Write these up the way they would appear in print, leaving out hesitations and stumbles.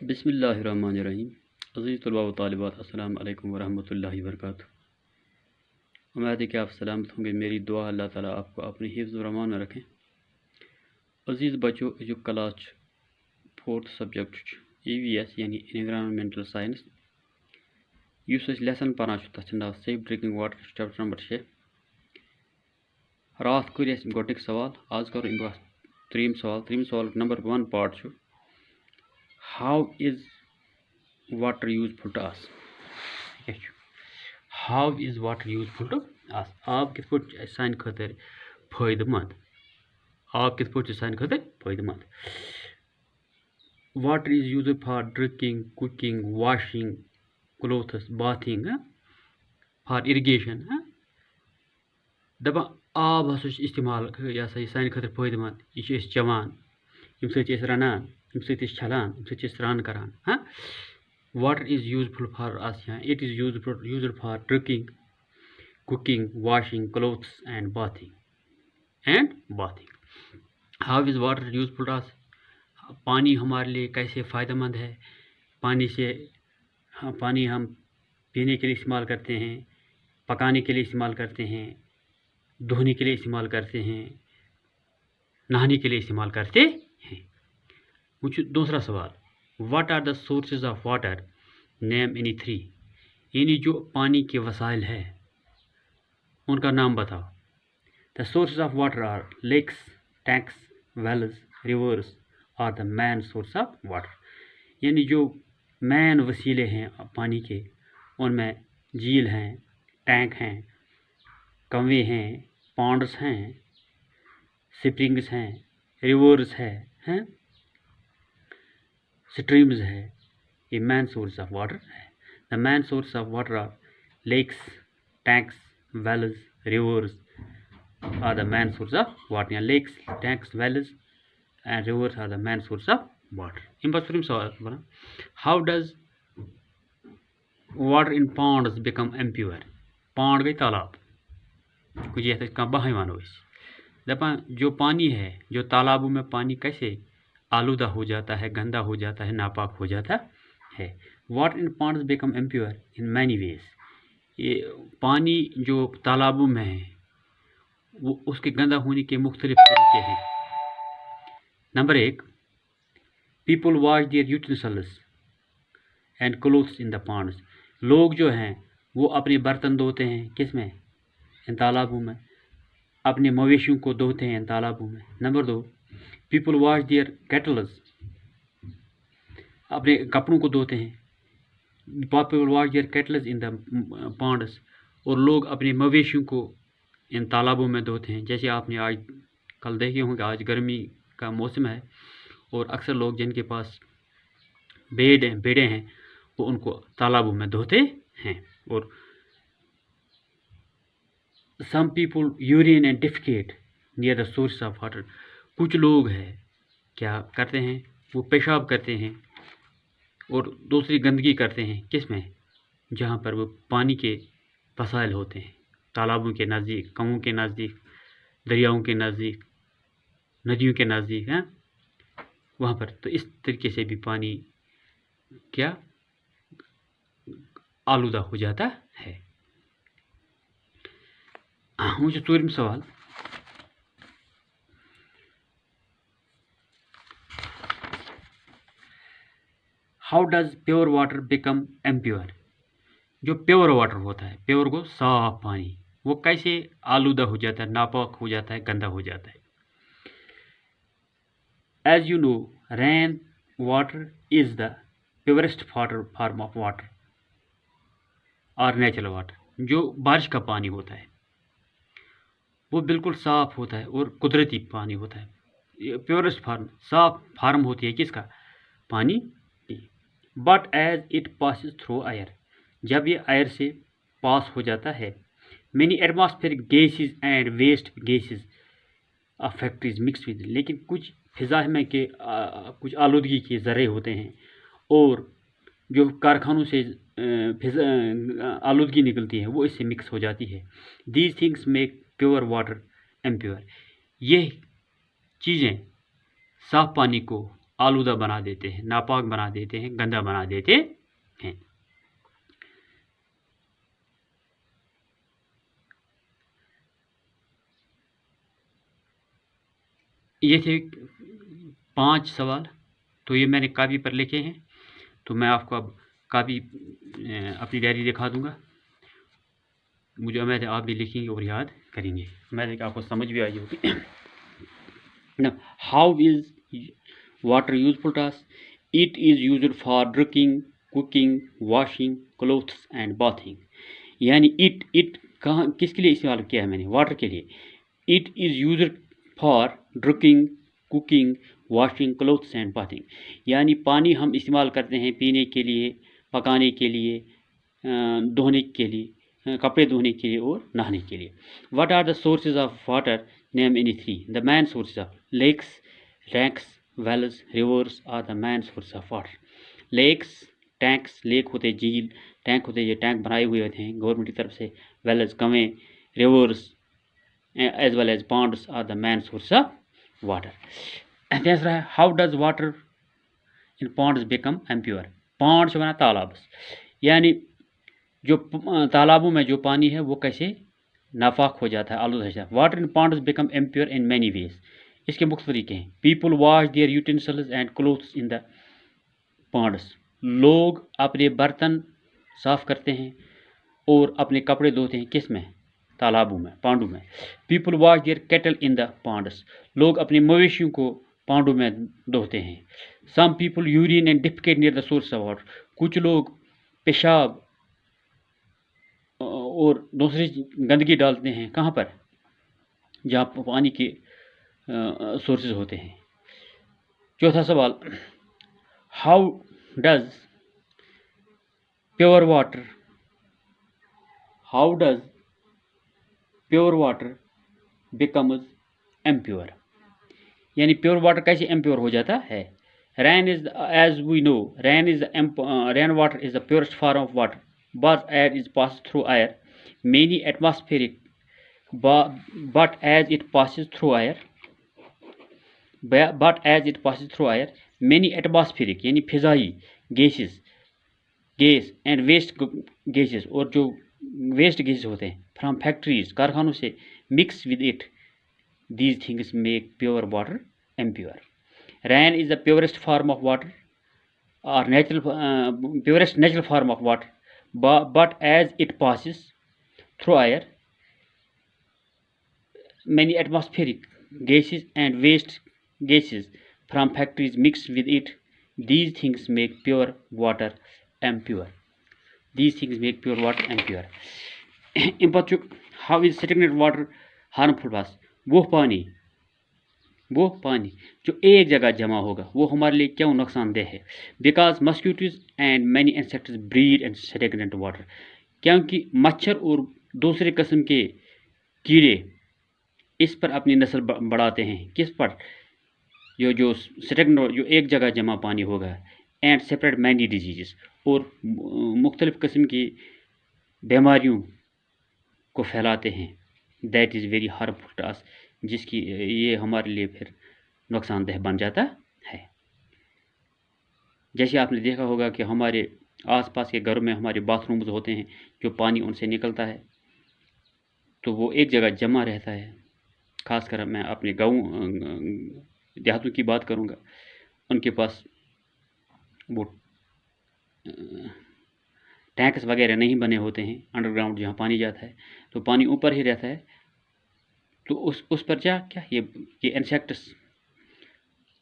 बिस्मिल्लाहिर्रहमानिर्रहीम। अज़ीज़ तलबा व तालिबात, अस्सलाम वालेकुम वरहमतुल्लाहि वबरकातुहू। उम्मीद है कि आप सलामत होंगे। मेरी दुआ अल्लाह ताला आपको अपने हिफ्ज़ व रमान में रखें। अज़ीज़ बच्चों, जो क्लास 4th सब्जेक्ट EVS यानी एनवायरनमेंटल साइंस युस लेसन पढ़ान तथ नाव safe drinking water, chapter number 6। रात कर गोटिक सवाल, आज करो त्रीम सवाल नंबर 1 part how is water useful to us. How is water useful to us. आब कित पे सान खतर फायदेमंद। आब कित पे सान खतर फायदेमंद। Water is use for drinking, cooking, washing clothes, bathing, for irrigation. दपा आब हसा इस्तेमाल यह सान खतर फायदेमंद। यह चवान, यम रनान, यम छलान, यम स्नान करान। Water is useful for us. It is used for drinking, cooking, washing clothes and bathing. How is water useful to us? पानी हमारे लिए कैसे फ़ायदेमंद है। पानी हम पीने के लिए इस्तेमाल करते हैं, पकाने के लिए इस्तेमाल करते हैं, धोने के लिए इस्तेमाल करते हैं, नहाने के लिए इस्तेमाल करते हैं। मुझे दूसरा सवाल, What are the sources of water? Name any 3. यानी जो पानी के वसाइल है उनका नाम बताओ। The sources of water are lakes, tanks, wells, rivers are the main source of water. यानी जो मेन वसीले हैं पानी के उनमें झील हैं, टैंक हैं, कंवे हैं, पॉन्ड्स हैं, स्प्रिंग्स हैं, रिवर्स हैं, स्ट्रीम्स है। ये मेन सोर्स ऑफ वाटर है। The main source of water are lakes, tanks, wells, rivers are the main source of water. या lakes, tanks, wells and rivers are the main source of water. इन पर सवाल बना, how does water in ponds become impure. Pond गई तालाब, कुछ ये बहाई मानो। दपा जो पानी है, जो तालाबों में पानी कैसे आलूदा हो जाता है, गंदा हो जाता है, नापाक हो जाता है। Water in ponds become impure in many ways. ये पानी जो तालाबों में है वो उसके गंदा होने के मुख्तलिफ तरीके हैं। Number 1, people wash their utensils and clothes in the ponds. लोग जो हैं वो अपने बर्तन धोते हैं किस में, इन तालाबों में। अपने मवेशियों को धोते हैं इन तालाबों में। Number 2, people wash their cattles, अपने कपड़ों को धोते हैं। People wash their cattles in the ponds, और लोग अपने मवेशियों को इन तालाबों में धोते हैं। जैसे आपने आज कल देखे होंगे, आज गर्मी का मौसम है और अक्सर लोग जिनके पास भेड़ें हैं वो उनको तालाबों में धोते हैं। और some people urine and defecate near the source of water. कुछ लोग हैं क्या करते हैं, वो पेशाब करते हैं और दूसरी गंदगी करते हैं किसमें, जहाँ पर वो पानी के वसाइल होते हैं, तालाबों के नज़दीक, कुओं के नज़दीक, दरियाओं के नज़दीक, नदियों के नज़दीक हैं वहाँ पर। तो इस तरीके से भी पानी क्या आलूदा हो जाता है। मुझे 4वां सवाल, how does pure water become impure. जो प्योर वाटर होता है, प्योर को साफ पानी, वो कैसे आलूदा हो जाता है, नापाक हो जाता है, गंदा हो जाता है। As you know, rain water is the purest form of water और नेचुरल वाटर। जो बारिश का पानी होता है वो बिल्कुल साफ होता है और कुदरती पानी होता है। प्योरेस्ट फॉर्म, साफ फॉर्म होती है किसका, पानी की। But as it passes through air, जब ये एयर से पास हो जाता है, many atmospheric gases and waste gases of factories mix with, लेकिन कुछ फिजा में के कुछ आलूदगी के ज़रे होते हैं और जो कारखानों से आलूदगी निकलती है वो इससे मिक्स हो जाती है। These things make pure water impure. ये चीज़ें साफ पानी को आलूदा बना देते हैं, नापाक बना देते हैं, गंदा बना देते हैं। ये थे 5 सवाल, तो ये मैंने कापी पर लिखे हैं, तो मैं आपको अब कापी अपनी डायरी दिखा दूंगा। मुझे उम्मीद है आप भी लिखेंगे और याद करेंगे। मैं कि आपको समझ भी आई होगी। Now, how is water useful to us? It is used for drinking, cooking, washing, clothes and bathing. यानी it कहाँ किसके लिए इस्तेमाल किया है मैंने? वाटर के लिए। It is used for drinking, cooking, washing, clothes and bathing. यानी पानी हम इस्तेमाल करते हैं पीने के लिए, पकाने के लिए, धोने के लिए, कपड़े धोने के लिए और नहाने के लिए। What are the sources of water? Name any three. The main sources of lakes, tanks, wells, rivers are the main sources of water. Lakes, tanks, lake होते झील, टैंक होते ये टैंक बनाए हुए होते हैं गवर्नमेंट की तरफ से, वेल्स कवें, rivers as well as ponds are the main source of water. तीसरा है how does water in ponds become impure? Pond से बना तालाब, यानी जो तालाबों में जो पानी है वो कैसे नाफाक हो जाता है, आलूदा हो जाता है। Water in ponds become impure in many ways. इसके मुख्त तरीके हैं। People wash their utensils and clothes in the ponds. लोग अपने बर्तन साफ करते हैं और अपने कपड़े धोते हैं किस में? तालाबों में, पांडू में। People wash their cattle in the ponds. लोग अपने मवेशियों को पांडू में धोते हैं। Some people urine and defecate near the source of water. कुछ लोग पेशाब और दूसरी गंदगी डालते हैं कहाँ पर? जहाँ पानी के सोर्सेज होते हैं। चौथा सवाल, how does pure water becomes impure, यानी प्योर वाटर कैसे इम्प्योर हो जाता है? Rain is as we know rain water is the purest form of water, but as it passes through air, many atmospheric, but as it passes through air, many atmospheric यानी फिजाई gas and waste gases, और जो waste gases होते हैं from factories, कारखानों से, mix with it, these things make pure water impure. Rain is the purest form of water और purest natural form of water, but as it passes through air, many atmospheric gases and waste gases from factories mix with it. These things make pure water impure. How is stagnant water harmful to us? वो पानी जो एक जगह जमा होगा वो हमारे लिए क्यों नुकसानदेह है? Because mosquitoes and many insects breed in stagnant water, क्योंकि मच्छर और दूसरे किस्म के कीड़े इस पर अपनी नस्ल बढ़ाते हैं। किस पर? जो स्टैग्नेंट, जो एक जगह जमा पानी होगा, एंड सेपरेट मैनी डिजीज़, और मुख्तलिफ किस्म की बीमारियों को फैलाते हैं। That is very harmful to us, जिसकी ये हमारे लिए फिर नुकसानदेह बन जाता है। जैसे आपने देखा होगा कि हमारे आसपास के घरों में हमारे बाथरूम्स होते हैं, जो पानी उनसे निकलता है तो वो एक जगह जमा रहता है। खासकर मैं अपने गाँव देहातों की बात करूँगा, उनके पास वो टैंक्स वगैरह नहीं बने होते हैं अंडरग्राउंड जहाँ पानी जाता है, तो पानी ऊपर ही रहता है। तो उस पर क्या ये इंसेक्ट्स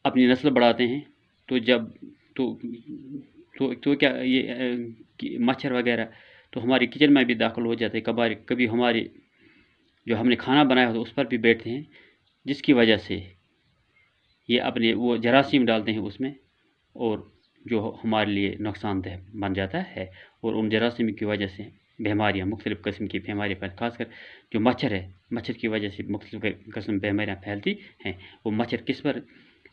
अपनी नस्ल बढ़ाते हैं। तो जब तो क्या ये मच्छर वगैरह तो हमारे किचन में भी दाखिल हो जाते हैं। कभी हमारे जो हमने खाना बनाया होता है उस पर भी बैठते हैं, जिसकी वजह से ये अपने वो जरासीम डालते हैं उसमें, और जो हमारे लिए नुकसानदेह बन जाता है। और उन जरासीम की वजह से बीमारियाँ, मुख्तलिफ़ किस्म की बीमारियाँ फैल, खासकर जो मच्छर है, मच्छर की वजह से मुख्तलिफ़ किस्म बीमारियाँ फैलती हैं। वो मच्छर किस पर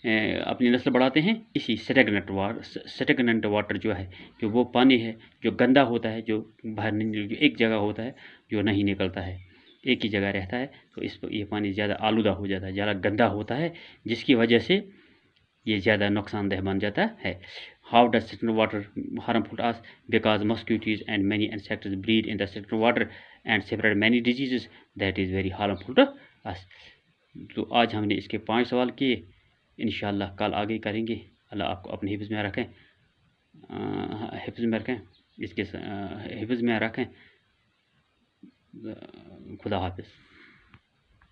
अपनी नस्ल बढ़ाते हैं? इसी स्टैग्नेंट वाटर जो है, जो वो पानी है जो गंदा होता है, जो बाहर नहीं, जो एक जगह होता है, जो नहीं निकलता है, एक ही जगह रहता है, तो ये पानी ज़्यादा आलूदा हो जाता है, ज़्यादा गंदा होता है, जिसकी वजह से یہ زیادہ نقصان دہ بن جاتا ہے. How does stagnant water harmful us? Because mosquitoes and many insects breed in the stagnant water and spread many diseases that is very harmful to us. تو آج ہم نے اس کے 5 سوال کیے. انشاءاللہ کل آگے کریں گے. اللہ آپ کو اپنے حفظ میں رکھیں، اس کے حفظ میں رکھیں. خدا حافظ.